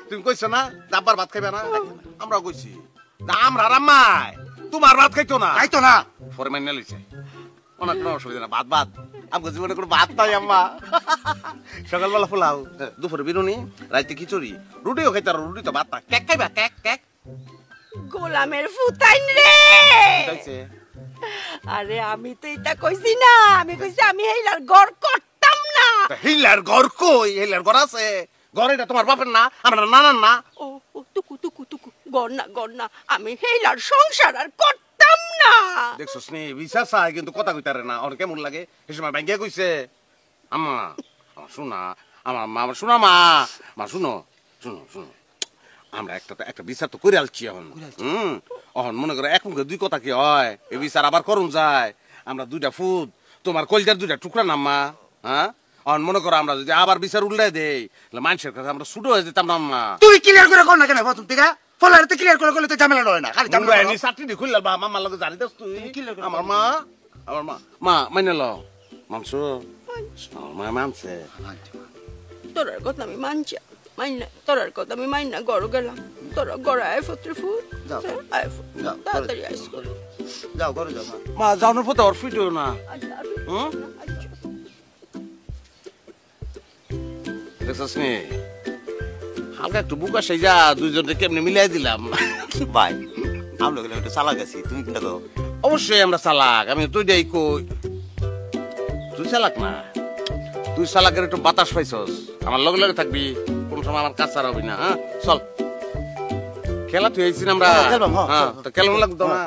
তুমি কইছো না আব্বার ভাত খাইবে না আমরা কইছি না আমরা রাম্মাই তোমার ভাত খাইতো না পরে মাইনে লইছে অনেক কোনো অসুবিধা না ভাত আমাকে জীবনে কোনো ভাত নাই আম্মা সকালবেলা পোলাও দুপুরে বিরুনি রাইতে খিচুড়ি রুটিও খাইতে আর রুটি তো ভাত না কেক খাইবা কেক গোলামের ফুতাইন রে আরে আমি তো এটা কইছি না আমি কইছি আমি হেলার ঘর করতাম না হেলার ঘর কই হেলার ঘর আছে ঘর এটা তোমার বাপের না আমরা নানার না ও টুকু গর না আমি হেলার সংসার আর করতাম না দেখছো স্নেহ বিশ্বাস চাই কিন্তু কথা কইতারে না ওর কেমন লাগে এই সময় ব্যাংকে কইছে আম্মা আমার শোনা আমার শোনা মা শুনো আমরা একটা বিচার তো করে আলছি এখন মনে করো এক মুখে দুই কথা কি হয় এই বিচার আবার করুন যায় আমরা দুইটা ফুট তোমার কলজার দুইটা টুকরা নাম্মা হ্যাঁ এখন মনে করো আমরা যদি আবার বিচার উল্লাই দেই মানুষের কাছে আমরা ছুটো হয়ে যেতাম না তুই ক্লিয়ার করে কর না কেন প্রথম থেকে ফলারে তো ক্লিয়ার করে করলে তো ঝামেলা হয় না খালি ঝামেলা নি চাকরি খুললা বা মামার লগে জানি দস তুই আমার মা মাইনে ল মানছো মা মানছে তোরার কথা আমি মানছি তোরার কথা আমি মাইন না গড় গেলাম তোরা গড় আয় ফত্রে ফুট তাড়াতাড়ি আইস করে যাও ঘরে যাও মা যাওয়ার পথে ওর ফিটিও না দেখছিস নি হালকা একটু বুকা সেই যা দুইজনকে কেমনে মিলাই দিলাম ভাই আমরা গেলে একটু চালাক আছি তুমি কিনা তো অবশ্যই আমরা চালাক আমি তুই দেই কই তুই চালাক না তুই চালাকের একটু বাতাস পাইছস আমার লগে লগে থাকবি কোন সময় আমার কাজ ছাড়া হবি না হ্যাঁ চল খেলা তুই আইছিস আমরা খেলবাম হ্যাঁ তো খেলা লাগতো না